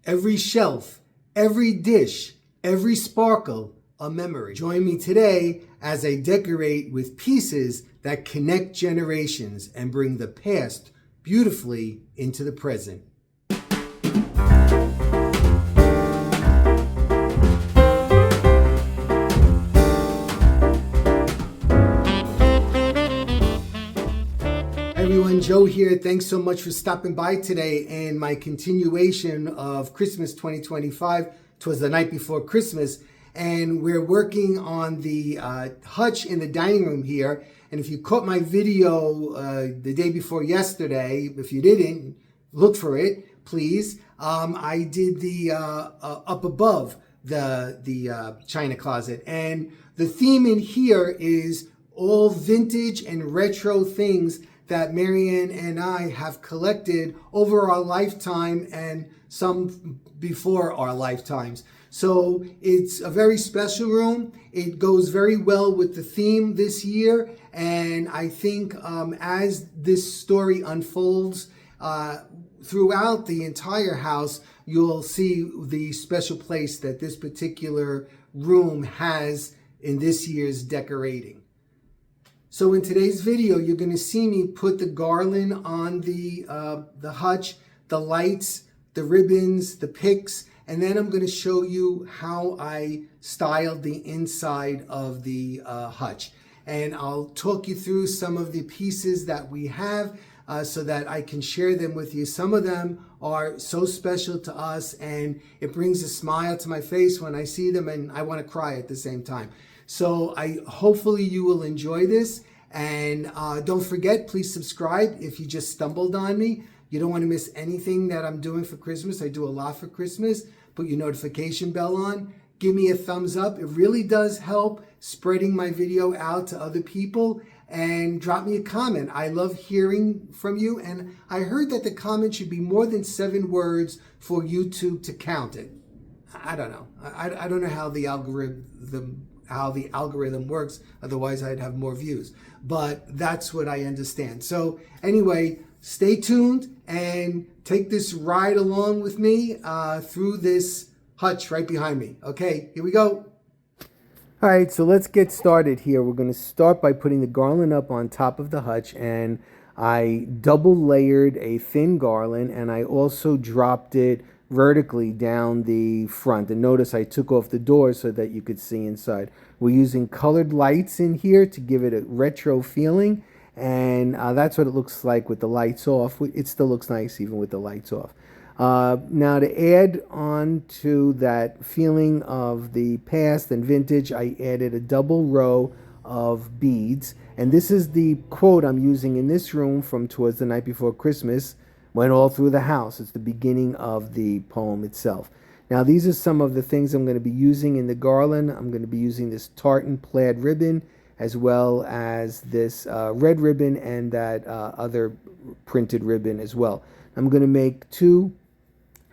Every shelf, every dish, every sparkle, a memory. Join me today as I decorate with pieces that connect generations and bring the past beautifully into the present. Everyone, Joe here. Thanks so much for stopping by today and my continuation of Christmas 2025. Twas the night before Christmas, and we're working on the hutch in the dining room here. And if you caught my video the day before yesterday, if you didn't, look for it, please. I did the up above the china closet, and the theme in here is all vintage and retro things that Marianne and I have collected over our lifetime and some before our lifetimes. So it's a very special room. It goes very well with the theme this year. And I think as this story unfolds throughout the entire house, you'll see the special place that this particular room has in this year's decorating. So in today's video, you're going to see me put the garland on the hutch, the lights, the ribbons, the picks, and then I'm going to show you how I styled the inside of the hutch. And I'll talk you through some of the pieces that we have so that I can share them with you. Some of them are so special to us, and it brings a smile to my face when I see them, and I want to cry at the same time. So hopefully you will enjoy this. And don't forget, please subscribe if you just stumbled on me. You don't want to miss anything that I'm doing for Christmas. I do a lot for Christmas. Put your notification bell on. Give me a thumbs up. It really does help spreading my video out to other people. And drop me a comment. I love hearing from you. And I heard that the comment should be more than 7 words for YouTube to count it. I don't know. I don't know how the algorithm works. Otherwise, I'd have more views. But that's what I understand. So anyway, stay tuned and take this ride along with me through this hutch right behind me. Okay, here we go. All right, so let's get started here. We're going to start by putting the garland up on top of the hutch, and I double layered a thin garland, and I also dropped it vertically down the front. And notice I took off the door so that you could see inside. We're using colored lights in here to give it a retro feeling, and that's what it looks like with the lights off. It still looks nice even with the lights off. Now to add on to that feeling of the past and vintage, I added a double row of beads, and this is the quote I'm using in this room from Twas the Night Before Christmas. Went all through the house. It's the beginning of the poem itself. Now these are some of the things I'm going to be using in the garland. I'm going to be using this tartan plaid ribbon, as well as this red ribbon and that other printed ribbon as well. I'm going to make 2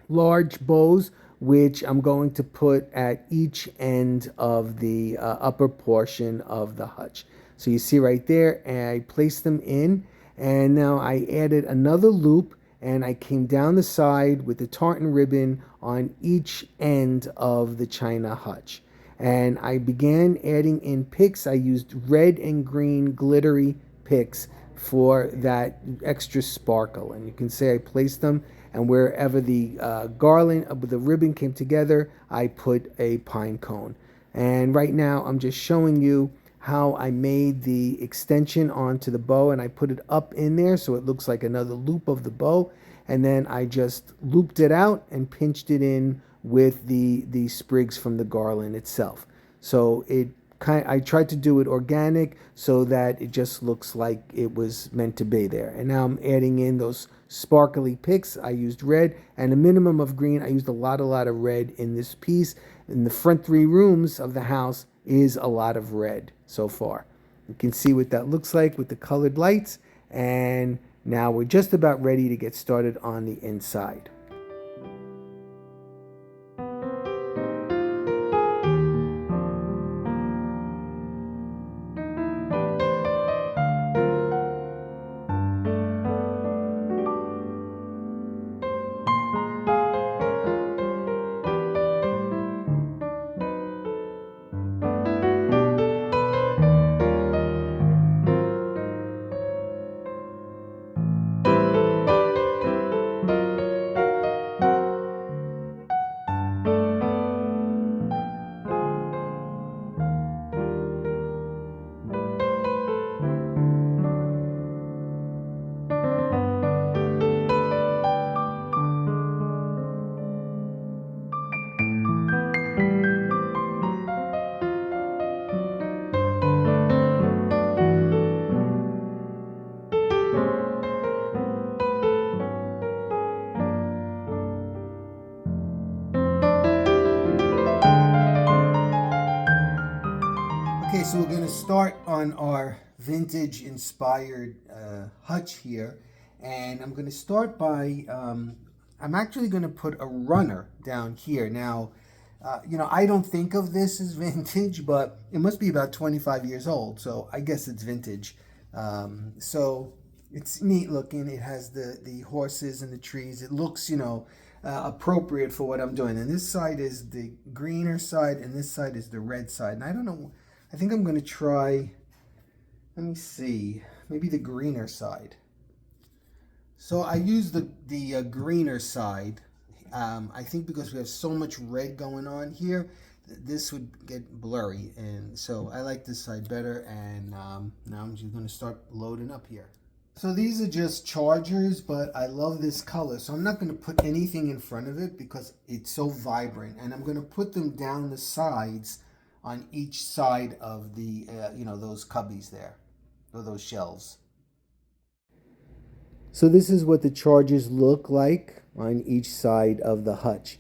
large bows, which I'm going to put at each end of the upper portion of the hutch. So you see right there, and I placed them in, and now I added another loop, and I came down the side with the tartan ribbon on each end of the china hutch. And I began adding in picks. I used red and green glittery picks for that extra sparkle. And you can see I placed them, and wherever the garland with the ribbon came together, I put a pine cone. And right now I'm just showing you how I made the extension onto the bow, and I put it up in there so it looks like another loop of the bow, and then I just looped it out and pinched it in with the sprigs from the garland itself. So I tried to do it organic so that it just looks like it was meant to be there. And now I'm adding in those sparkly picks. I used red and a minimum of green. I used a lot of red in this piece. In the front 3 rooms of the house is a lot of red so far. You can see what that looks like with the colored lights. And now we're just about ready to get started on the inside. So we're going to start on our vintage inspired hutch here, and I'm going to start by I'm actually going to put a runner down here. Now I don't think of this as vintage, but it must be about 25 years old, so I guess it's vintage. So it's neat looking. It has the horses and the trees. It looks appropriate for what I'm doing. And this side is the greener side, and this side is the red side. And I don't know, I think I'm going to try, let me see, maybe the greener side. So I use the greener side. I think because we have so much red going on here, this would get blurry. And so I like this side better. And now I'm just going to start loading up here. So these are just chargers, but I love this color. So I'm not going to put anything in front of it because it's so vibrant. And I'm going to put them down the sides on each side of the, those cubbies there, or those shelves. So this is what the chargers look like on each side of the hutch.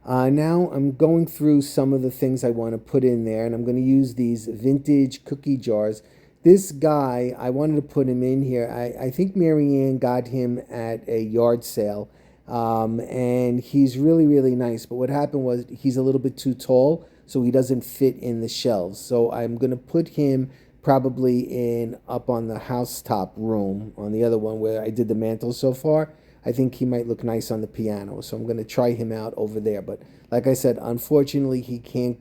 Now I'm going through some of the things I want to put in there, and I'm going to use these vintage cookie jars. This guy, I wanted to put him in here. I think Marianne got him at a yard sale, and he's really, really nice. But what happened was he's a little bit too tall, so he doesn't fit in the shelves. So I'm going to put him probably in up on the housetop room, on the other one where I did the mantle so far. I think he might look nice on the piano, so I'm going to try him out over there. But like I said, unfortunately, he can't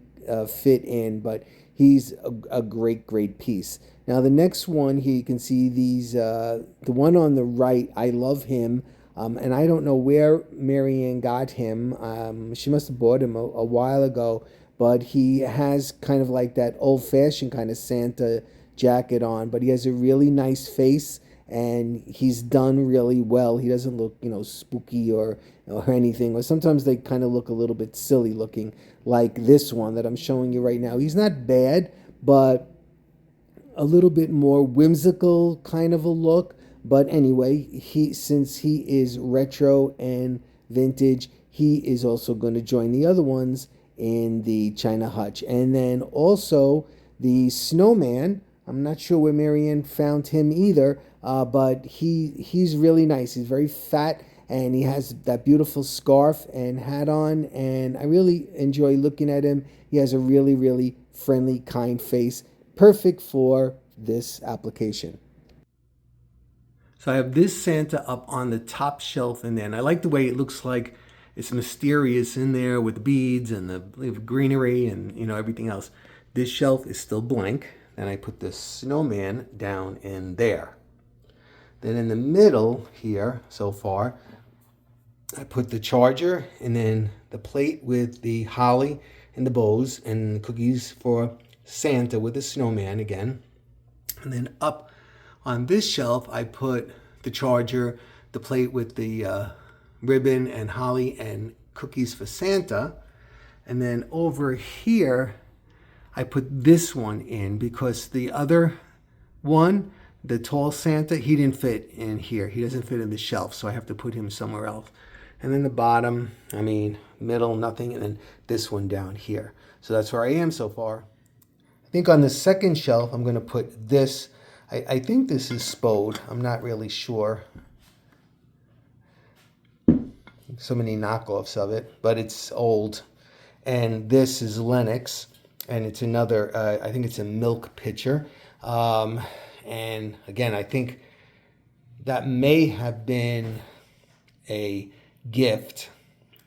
fit in, but he's a great, great piece. Now, the next one here, you can see these, the one on the right, I love him, and I don't know where Marianne got him. She must have bought him a while ago, but he has kind of like that old-fashioned kind of Santa jacket on, but he has a really nice face, and he's done really well. He doesn't look, spooky or anything, or sometimes they kind of look a little bit silly looking, like this one that I'm showing you right now. He's not bad, but a little bit more whimsical kind of a look. But anyway, since he is retro and vintage, he is also going to join the other ones in the China hutch. And then also the snowman, I'm not sure where Marianne found him either, but he's really nice. He's very fat, and he has that beautiful scarf and hat on, and I really enjoy looking at him. He has a really, really friendly, kind face, perfect for this application. So I have this Santa up on the top shelf in there, and I like the way it looks like it's mysterious in there with the beads and the greenery and everything else. This shelf is still blank. Then I put the snowman down in there. Then in the middle here, so far, I put the charger and then the plate with the holly and the bows and the cookies for Santa with the snowman again. And then up on this shelf, I put the charger, the plate with the ribbon and holly and cookies for Santa. And then over here, I put this one in because the other one, the tall Santa, he didn't fit in here. He doesn't fit in the shelf, so I have to put him somewhere else. And then the bottom, middle, nothing, and then this one down here. So that's where I am so far. I think on the second shelf, I'm going to put this. I think this is Spode. I'm not really sure. So many knockoffs of it, but it's old. And this is Lennox, and it's another, I think it's a milk pitcher. And again, I think that may have been a gift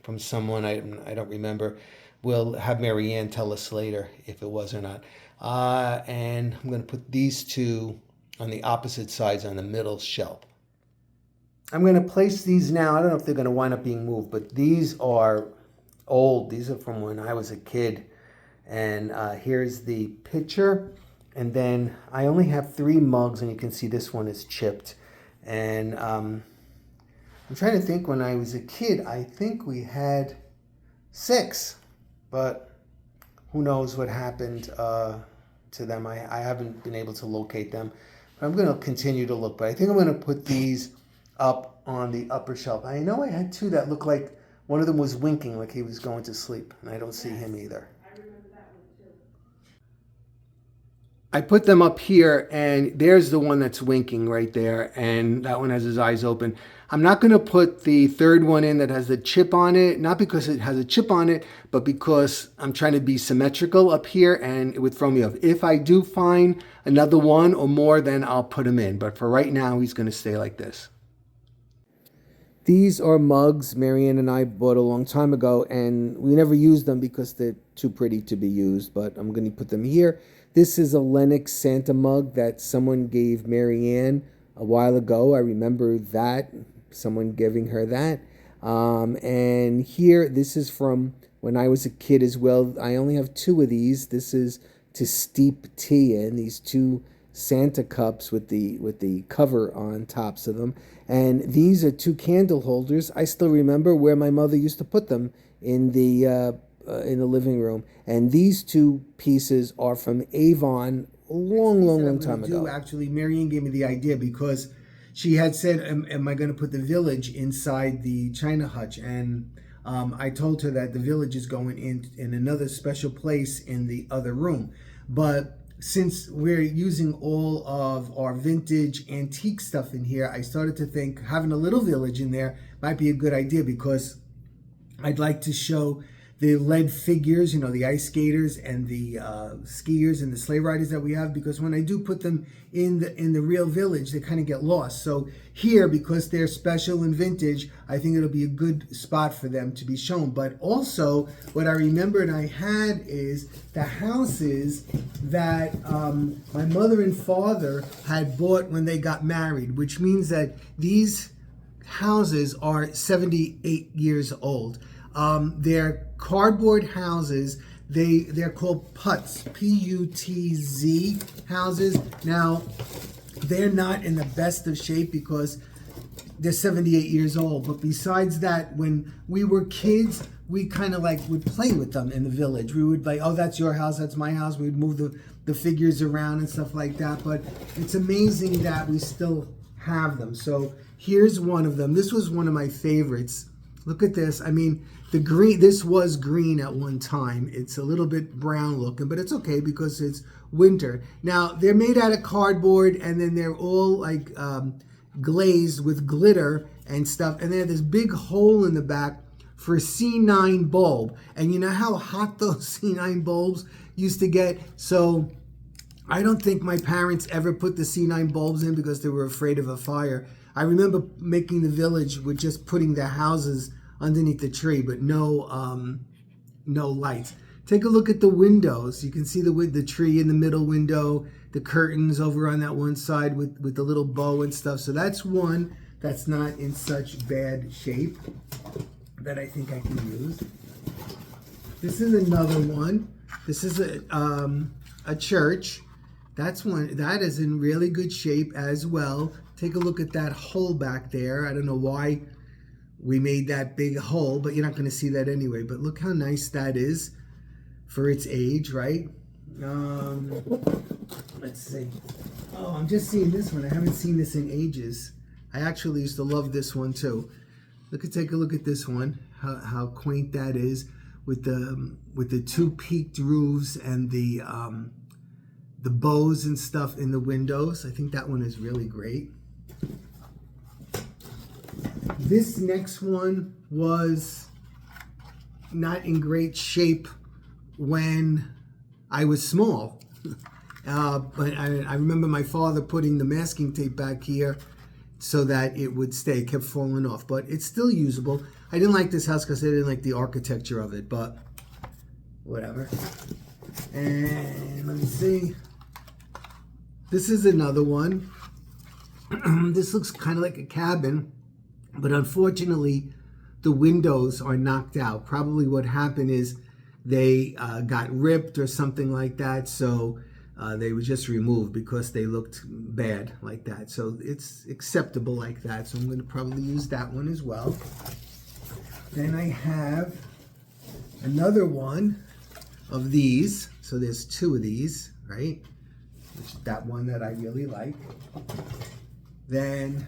from someone. I don't remember. We'll have Marianne tell us later if it was or not. And I'm going to put these two on the opposite sides on the middle shelf. I'm going to place these now. I don't know if they're going to wind up being moved, but these are old. These are from when I was a kid. And here's the pitcher. And then I only have 3 mugs, and you can see this one is chipped. And I'm trying to think, when I was a kid, I think we had 6. But who knows what happened to them. I haven't been able to locate them. But I'm going to continue to look. But I think I'm going to put these up on the upper shelf. I know I had 2 that looked like one of them was winking, like he was going to sleep. And I don't see him either. I put them up here, and there's the one that's winking right there, and that one has his eyes open. I'm not going to put the third one in that has the chip on it, not because it has a chip on it, but because I'm trying to be symmetrical up here, and it would throw me off. If I do find another one or more, then I'll put him in. But for right now, he's going to stay like this. These are mugs Marianne and I bought a long time ago, and we never used them because they're too pretty to be used, but I'm going to put them here. This is a Lennox Santa mug that someone gave Marianne a while ago. I remember that, someone giving her that. And here, this is from when I was a kid as well. I only have two of these. This is to steep tea in, these two Santa cups with the cover on tops of them. And these are two candle holders. I still remember where my mother used to put them in the living room. And these two pieces are from Avon a long time ago. Actually, Marianne gave me the idea because she had said, am I going to put the village inside the China hutch? And I told her that the village is going in another special place in the other room. But since we're using all of our vintage antique stuff in here, I started to think having a little village in there might be a good idea, because I'd like to show the lead figures, you know, the ice skaters and the skiers and the sleigh riders that we have, because when I do put them in the real village, they kind of get lost. So here, because they're special and vintage, I think it'll be a good spot for them to be shown. But also, what I remembered I had is the houses that my mother and father had bought when they got married, which means that these houses are 78 years old. They're cardboard houses. They're called putz, P-U-T-Z houses. Now, they're not in the best of shape because they're 78 years old. But besides that, when we were kids, we kind of like would play with them in the village. We would like, oh, that's your house, that's my house. We'd move the figures around and stuff like that. But it's amazing that we still have them. So here's one of them. This was one of my favorites. Look at this. I mean, the green, this was green at one time. It's a little bit brown looking, but it's okay because it's winter. Now, they're made out of cardboard, and then they're all like glazed with glitter and stuff. And they have this big hole in the back for a C9 bulb. And you know how hot those C9 bulbs used to get? So I don't think my parents ever put the C9 bulbs in because they were afraid of a fire. I remember making the village with just putting the houses underneath the tree, but no lights. Take a look at the windows. You can see the tree in the middle window, the curtains over on that one side with the little bow and stuff. So that's one that's not in such bad shape that I think I can use. This is another one. This is a church. That's one that is in really good shape as well. Take a look at that hole back there. I don't know why we made that big hole, but you're not going to see that anyway. But look how nice that is for its age, right? Let's see. Oh, I'm just seeing this one. I haven't seen this in ages. I actually used to love this one too. Take a look at this one. How quaint that is with the two peaked roofs and the bows and stuff in the windows. I think that one is really great. This next one was not in great shape when I was small. But I remember my father putting the masking tape back here so that it would stay. It kept falling off, but it's still usable. I didn't like this house because I didn't like the architecture of it, but whatever. And let me see. This is another one. This looks kind of like a cabin, but unfortunately, the windows are knocked out. Probably what happened is they got ripped or something like that, so they were just removed because they looked bad like that. So it's acceptable like that, so I'm going to probably use that one as well. Then I have another one of these. So there's two of these, right? That one that I really like. Then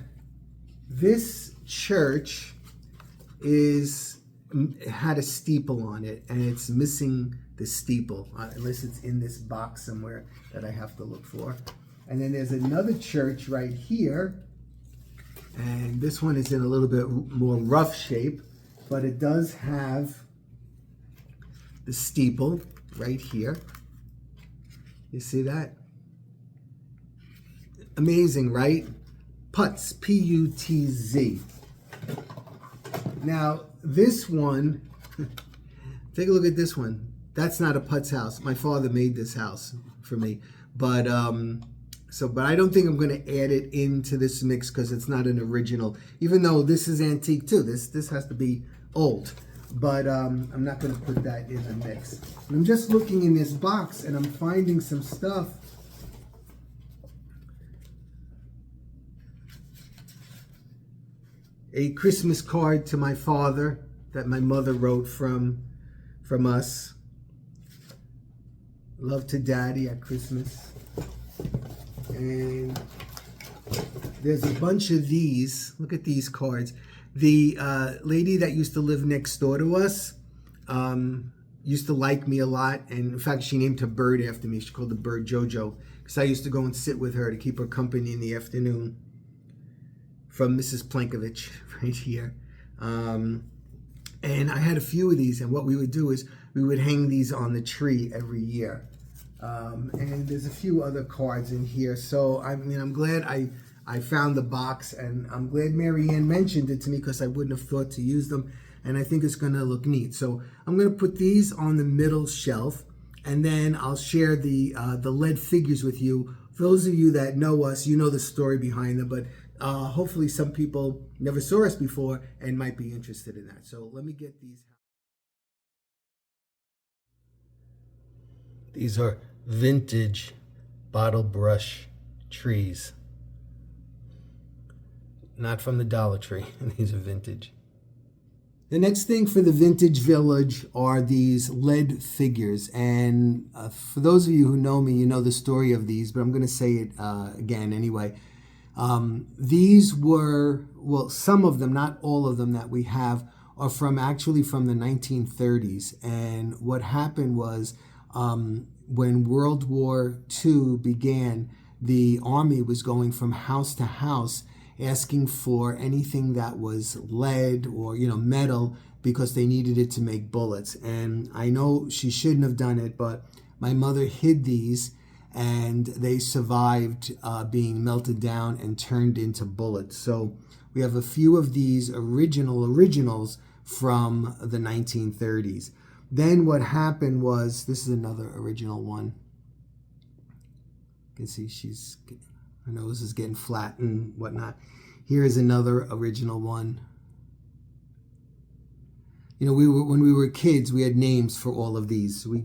this church is it had a steeple on it, and it's missing the steeple, unless it's in this box somewhere that I have to look for. And then there's another church right here, and this one is in a little bit more rough shape, but it does have the steeple right here. You see that? Amazing, right? Putz, P-U-T-Z. Now, this one, take a look at this one. That's not a putz house. My father made this house for me. But but I don't think I'm going to add it into this mix because it's not an original. Even though this is antique too. This has to be old. But I'm not going to put that in the mix. I'm just looking in this box and I'm finding some stuff. A Christmas card to my father that my mother wrote from us. Love to Daddy at Christmas. And there's a bunch of these. Look at these cards. The lady that used to live next door to us used to like me a lot. And in fact, she named her bird after me. She called the bird Jojo. Because I used to go and sit with her to keep her company in the afternoon. From Mrs. Plankovich, right here. And I had a few of these, and what we would do is we would hang these on the tree every year. And there's a few other cards in here. So, I mean, I'm glad I found the box, and I'm glad Mary Ann mentioned it to me because I wouldn't have thought to use them, and I think it's going to look neat. So I'm going to put these on the middle shelf, and then I'll share the lead figures with you. For those of you that know us, you know the story behind them, but hopefully some people never saw us before and might be interested in that. So let me get these. These are vintage bottle brush trees. Not from the Dollar Tree. These are vintage. The next thing for the Vintage Village are these lead figures. And for those of you who know me, you know the story of these, but I'm going to say it again anyway. These were, well, some of them, not all of them that we have, are actually from the 1930s. And what happened was when World War II began, the Army was going from house to house asking for anything that was lead or, metal because they needed it to make bullets. And I know she shouldn't have done it, but my mother hid these, and they survived being melted down and turned into bullets. So we have a few of these originals from the 1930s. Then what happened was, this is another original one. You can see her nose is getting flat and whatnot. Here is another original one. When we were kids, we had names for all of these. We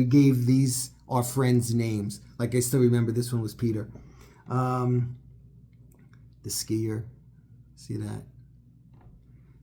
gave these our friends' names. Like I still remember this one was Peter. The skier, see that?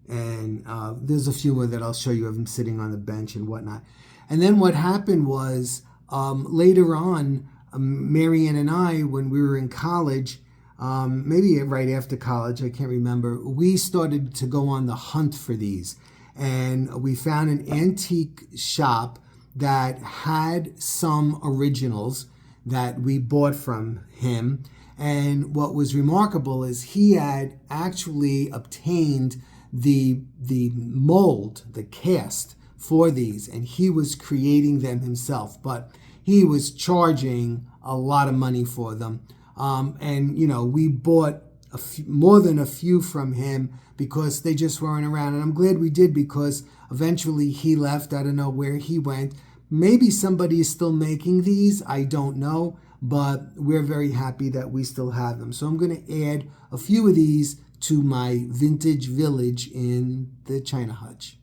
And there's a few more that I'll show you of them sitting on the bench and whatnot. And then what happened was later on, Mary Ann and I, when we were in college, maybe right after college, I can't remember, we started to go on the hunt for these. And we found an antique shop that had some originals that we bought from him. And what was remarkable is he had actually obtained the mold, the cast for these, and he was creating them himself. But he was charging a lot of money for them. And we bought more than a few from him because they just weren't around. And I'm glad we did, because eventually he left. I don't know where he went. Maybe somebody is still making these. I don't know. But we're very happy that we still have them. So I'm going to add a few of these to my vintage village in the China Hutch.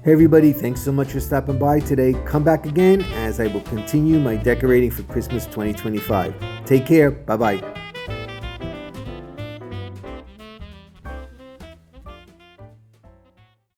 Hey everybody, thanks so much for stopping by today. Come back again as I will continue my decorating for Christmas 2025. Take care. Bye-bye.